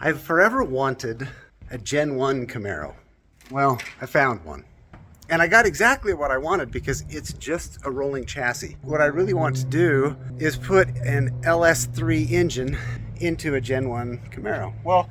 I've forever wanted a Gen 1 Camaro. Well, I found one. And I got exactly what I wanted because it's just a rolling chassis. What I really want to do is put an LS3 engine into a Gen 1 Camaro. Well,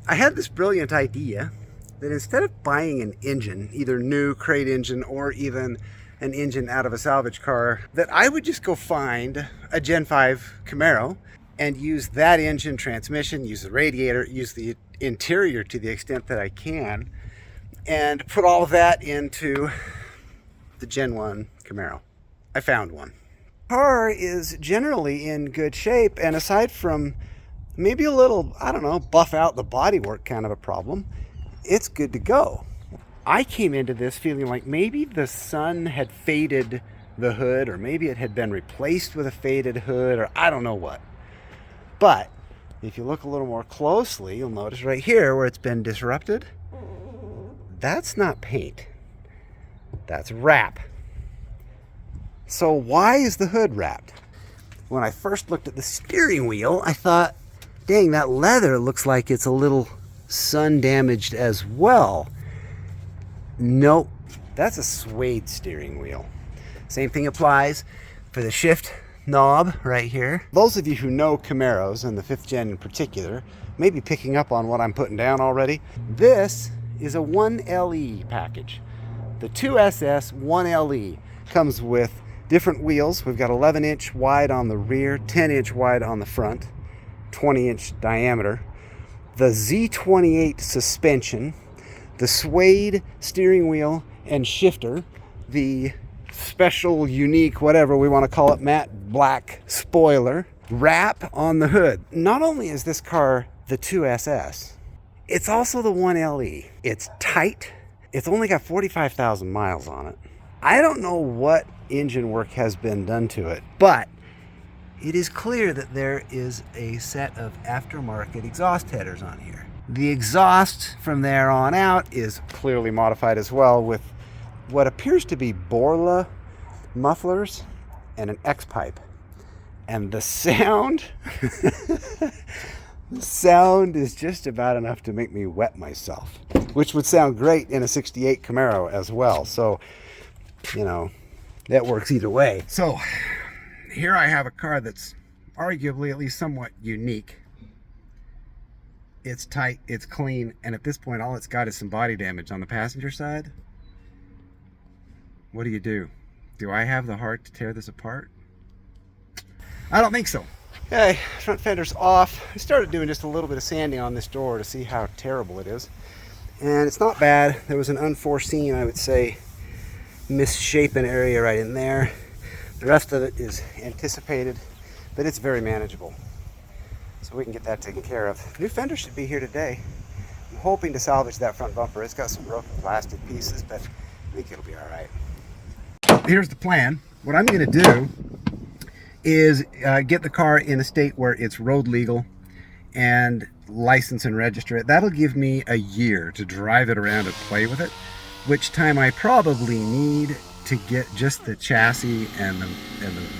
I had this brilliant idea that instead of buying an engine, either new crate engine or even an engine out of a salvage car, that I would just go find a Gen 5 Camaro and use that engine, transmission, use the radiator, use the interior to the extent that I can, and put all of that into the Gen 1 Camaro. I found one. The car is generally in good shape, and aside from maybe a little, I don't know, buff out the bodywork kind of a problem, it's good to go. I came into this feeling like maybe the sun had faded the hood, or maybe it had been replaced with a faded hood, or I don't know what. But if you look a little more closely, you'll notice right here where it's been disrupted, that's not paint, that's wrap. So why is the hood wrapped? When I first looked at the steering wheel, I thought, dang, that leather looks like it's a little sun damaged as well. Nope, that's a suede steering wheel. Same thing applies for the shift knob right here. Those of you who know Camaros, and the 5th gen in particular, may be picking up on what I'm putting down already. This is a 1LE package. The 2SS 1LE comes with different wheels. We've got 11-inch wide on the rear, 10-inch wide on the front, 20-inch diameter. The Z28 suspension, the suede steering wheel and shifter, the special, unique, whatever we want to call it, matte black spoiler, wrap on the hood. Not only is this car the 2SS, it's also the 1LE. It's tight. It's only got 45,000 miles on it. I don't know what engine work has been done to it, but it is clear that there is a set of aftermarket exhaust headers on here. The exhaust from there on out is clearly modified as well, with what appears to be Borla mufflers and an X-pipe. And the sound, the sound is just about enough to make me wet myself, which would sound great in a 68 Camaro as well. So, you know, that works either way. So here I have a car that's arguably at least somewhat unique. It's tight, it's clean, and at this point all it's got is some body damage on the passenger side. What do? Do I have the heart to tear this apart? I don't think so. Okay, front fender's off. I started doing just a little bit of sanding on this door to see how terrible it is. And it's not bad. There was an unforeseen, I would say, misshapen area right in there. The rest of it is anticipated, but it's very manageable. So we can get that taken care of. New fender should be here today. I'm hoping to salvage that front bumper. It's got some broken plastic pieces, but I think it'll be all right. Here's the plan. What I'm going to do is get the car in a state where it's road legal and license and register it. That'll give me a year to drive it around and play with it, which time I probably need to get just the chassis and the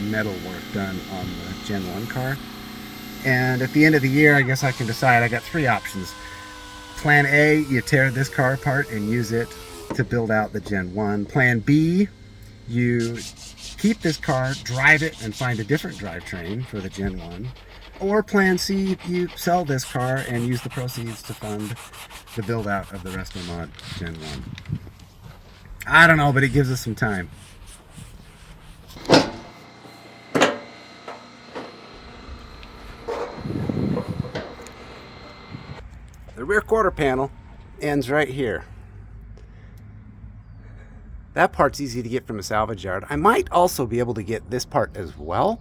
metal work done on the Gen 1 car. And at the end of the year, I guess I can decide. I got 3 options. Plan A, you tear this car apart and use it to build out the Gen 1. Plan B, you keep this car, drive it, and find a different drivetrain for the Gen 1. Or Plan C, you sell this car and use the proceeds to fund the build out of the Resto Mod Gen 1. I don't know, but it gives us some time. The rear quarter panel ends right here. That part's easy to get from a salvage yard. I might also be able to get this part as well,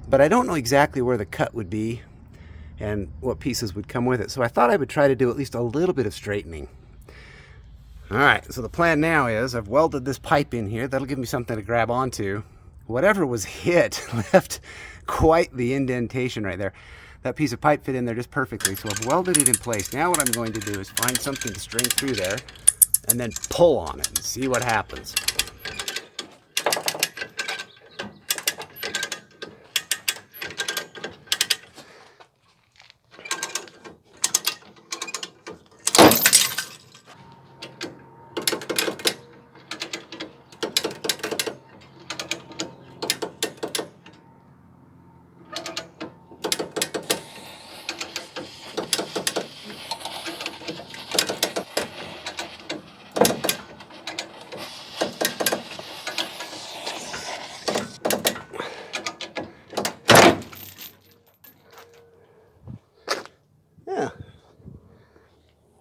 but I don't know exactly where the cut would be and what pieces would come with it. So I thought I would try to do at least a little bit of straightening. All right, so the plan now is I've welded this pipe in here. That'll give me something to grab onto. Whatever was hit left quite the indentation right there. That piece of pipe fit in there just perfectly, so I've welded it in place. Now what I'm going to do is find something to string through there and then pull on it and see what happens.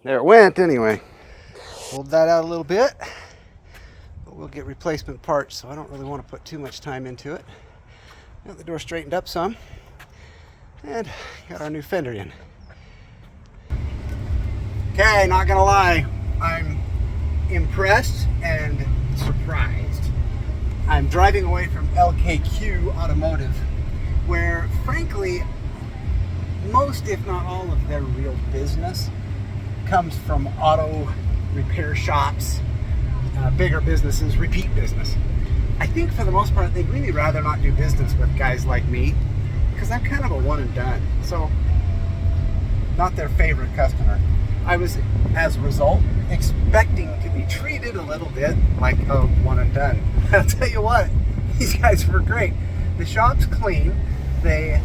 There it went anyway. Hold that out a little bit, but we'll get replacement parts, so I don't really want to put too much time into it. Got the door straightened up some, and got our new fender in. Okay, not gonna lie, I'm impressed and surprised. I'm driving away from LKQ Automotive, where frankly, most if not all of their real business comes from auto repair shops, bigger businesses, repeat business. I think for the most part they'd really rather not do business with guys like me, because I'm kind of a one and done, so not their favorite customer. I was, as a result, expecting to be treated a little bit like a one and done. I'll tell you what, these guys were great. The shop's clean. They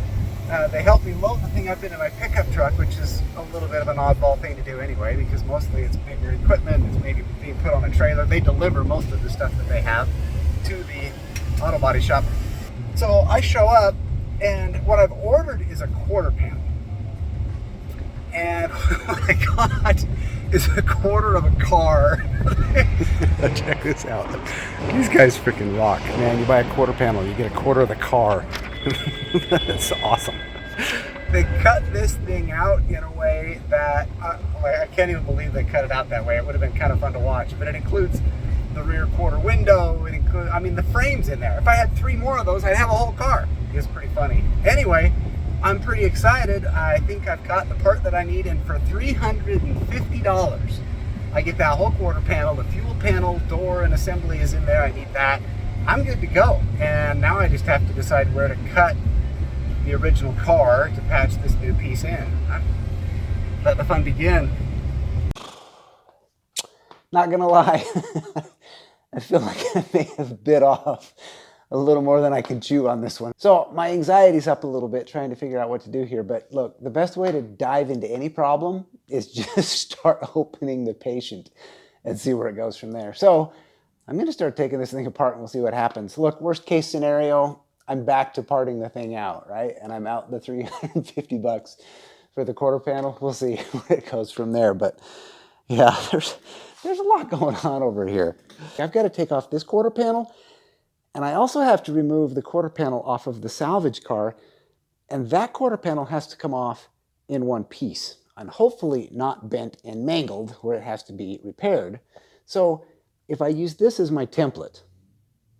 helped me load the thing up into my pickup truck, which is a little bit of an oddball thing to do anyway, because mostly it's bigger equipment, it's maybe being put on a trailer. They deliver most of the stuff that they have to the auto body shop. So I show up, and what I've ordered is a quarter panel. And what I got is a quarter of a car. Check this out. These guys freaking rock. Man, you buy a quarter panel, you get a quarter of the car. That's awesome. They cut this thing out in a way that, I can't even believe they cut it out that way. It would have been kind of fun to watch. But it includes the rear quarter window. It includes, I mean, the frame's in there. If I had 3 more of those, I'd have a whole car. It's pretty funny. Anyway, I'm pretty excited. I think I've got the part that I need, and for $350, I get that whole quarter panel. The fuel panel, door, and assembly is in there. I need that. I'm good to go. And now I just have to decide where to cut the original car to patch this new piece in. Let the fun begin. Not gonna lie, I feel like I may have bit off a little more than I can chew on this one. So my anxiety's up a little bit trying to figure out what to do here. But look, the best way to dive into any problem is just start opening the patient and see where it goes from there. So I'm gonna start taking this thing apart and we'll see what happens. Look, worst case scenario, I'm back to parting the thing out, right? And I'm out the $350 for the quarter panel. We'll see where it goes from there. But yeah, there's a lot going on over here. I've got to take off this quarter panel, and I also have to remove the quarter panel off of the salvage car, and that quarter panel has to come off in one piece, and hopefully not bent and mangled where it has to be repaired. So if I use this as my template,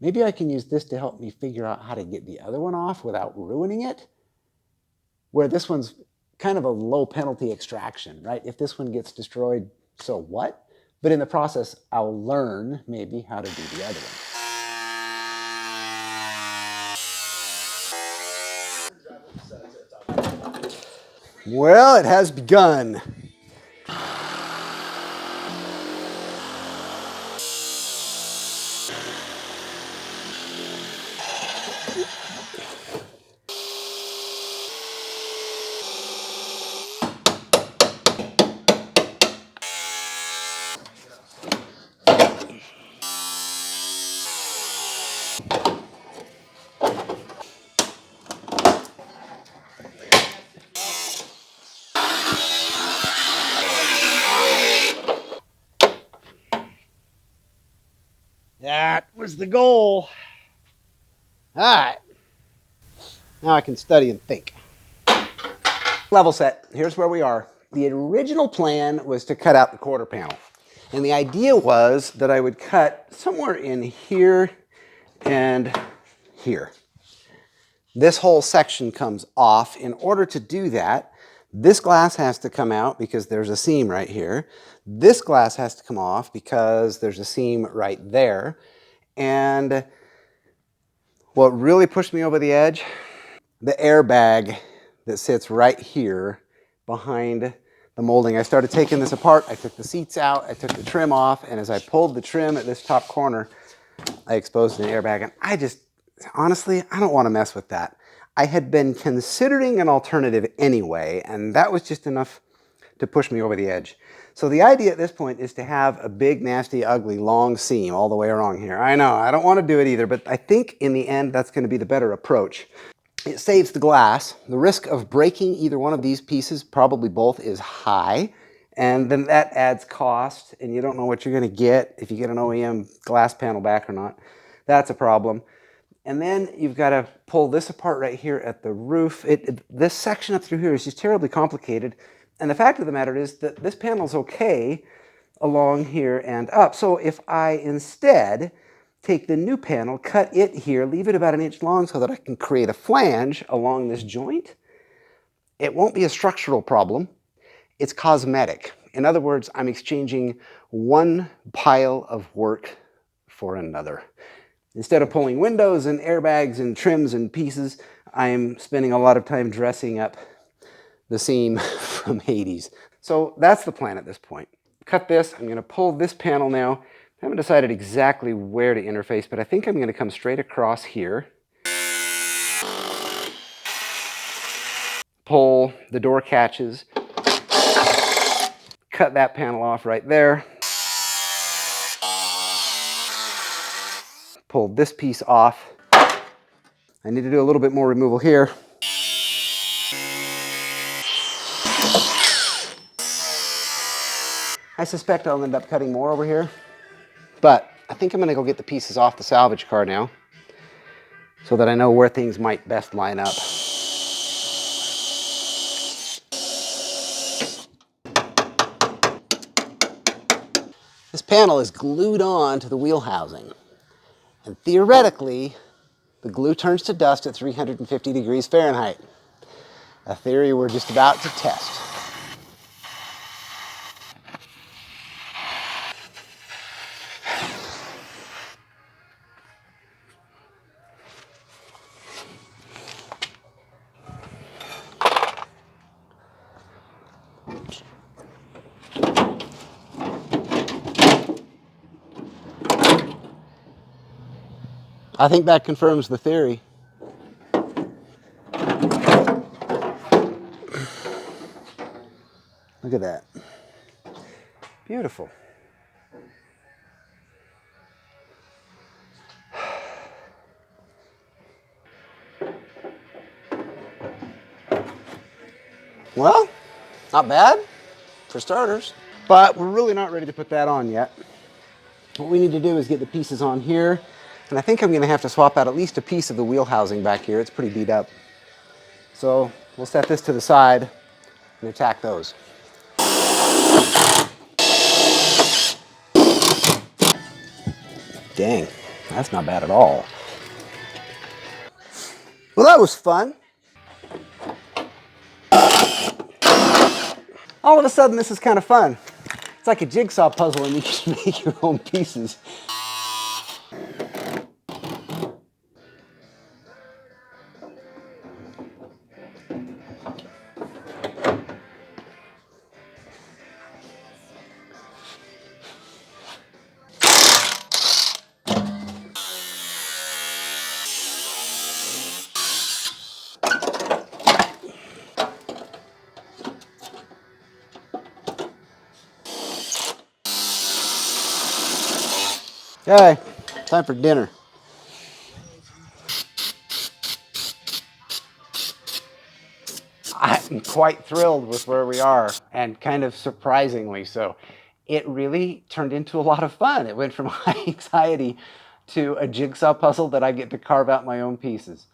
maybe I can use this to help me figure out how to get the other one off without ruining it, where this one's kind of a low penalty extraction, right? If this one gets destroyed, so what? But in the process, I'll learn maybe how to do the other one. Well, it has begun. That was the goal. All right. Now I can study and think. Level set. Here's where we are. The original plan was to cut out the quarter panel. And the idea was that I would cut somewhere in here and here. This whole section comes off. In order to do that, this glass has to come out because there's a seam right here. This glass has to come off because there's a seam right there. And what really pushed me over the edge, the airbag that sits right here behind the molding. I started taking this apart. I took the seats out. I took the trim off. And as I pulled the trim at this top corner, I exposed an airbag. And honestly, I don't want to mess with that. I had been considering an alternative anyway, and that was just enough to push me over the edge. So the idea at this point is to have a big, nasty, ugly, long seam all the way along here. I know, I don't want to do it either, but I think in the end that's going to be the better approach. It saves the glass. The risk of breaking either one of these pieces, probably both, is high. And then that adds cost, and you don't know what you're going to get if you get an OEM glass panel back or not. That's a problem. And then you've got to pull this apart right here at the roof. This section up through here is just terribly complicated. And the fact of the matter is that this panel's okay along here and up. So if I instead take the new panel, cut it here, leave it about 1 inch long so that I can create a flange along this joint, it won't be a structural problem. It's cosmetic. In other words, I'm exchanging one pile of work for another. Instead of pulling windows and airbags and trims and pieces, I'm spending a lot of time dressing up the seam from Hades. So that's the plan at this point. Cut this, I'm going to pull this panel now. I haven't decided exactly where to interface, but I think I'm going to come straight across here. Pull the door catches. Cut that panel off right there. Pull this piece off. I need to do a little bit more removal here. I suspect I'll end up cutting more over here, but I think I'm going to go get the pieces off the salvage car now so that I know where things might best line up. This panel is glued on to the wheel housing, and theoretically, the glue turns to dust at 350 degrees Fahrenheit, a theory we're just about to test. I think that confirms the theory. Look at that. Beautiful. Well, not bad for starters, but we're really not ready to put that on yet. What we need to do is get the pieces on here, and I think I'm going to have to swap out at least a piece of the wheel housing back here. It's pretty beat up. So we'll set this to the side and attack those. Dang, that's not bad at all. Well, that was fun. All of a sudden, this is kind of fun. It's like a jigsaw puzzle and you can make your own pieces. Okay, time for dinner. I'm quite thrilled with where we are, and kind of surprisingly so. It really turned into a lot of fun. It went from high anxiety to a jigsaw puzzle that I get to carve out my own pieces.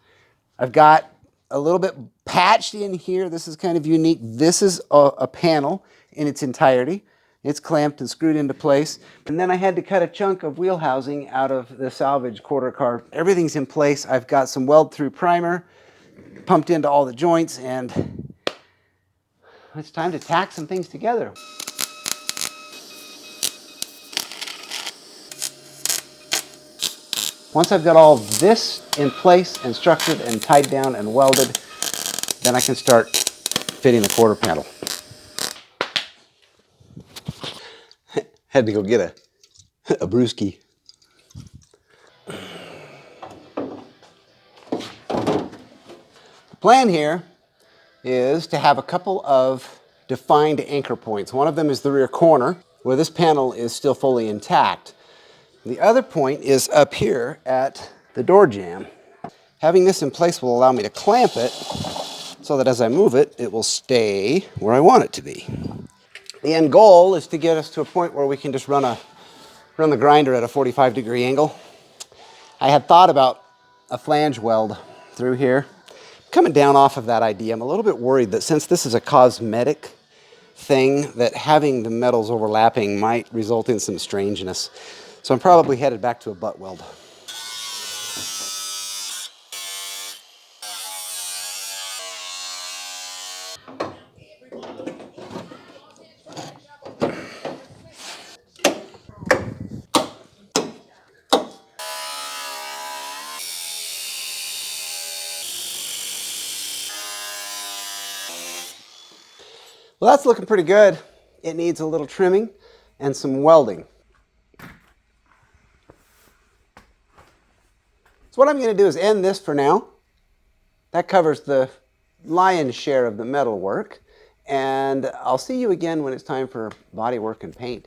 I've got a little bit patched in here. This is kind of unique. This is a panel in its entirety. It's clamped and screwed into place. And then I had to cut a chunk of wheel housing out of the salvage quarter car. Everything's in place. I've got some weld-through primer pumped into all the joints, and it's time to tack some things together. Once I've got all this in place and structured and tied down and welded, then I can start fitting the quarter panel. Had to go get a brewski. The plan here is to have a couple of defined anchor points. One of them is the rear corner, where this panel is still fully intact. The other point is up here at the door jamb. Having this in place will allow me to clamp it so that as I move it, it will stay where I want it to be. The end goal is to get us to a point where we can just run the grinder at a 45-degree angle. I had thought about a flange weld through here. Coming down off of that idea, I'm a little bit worried that since this is a cosmetic thing, that having the metals overlapping might result in some strangeness. So I'm probably headed back to a butt weld. Well, that's looking pretty good. It needs a little trimming and some welding. So what I'm going to do is end this for now. That covers the lion's share of the metal work. And I'll see you again when it's time for body work and paint.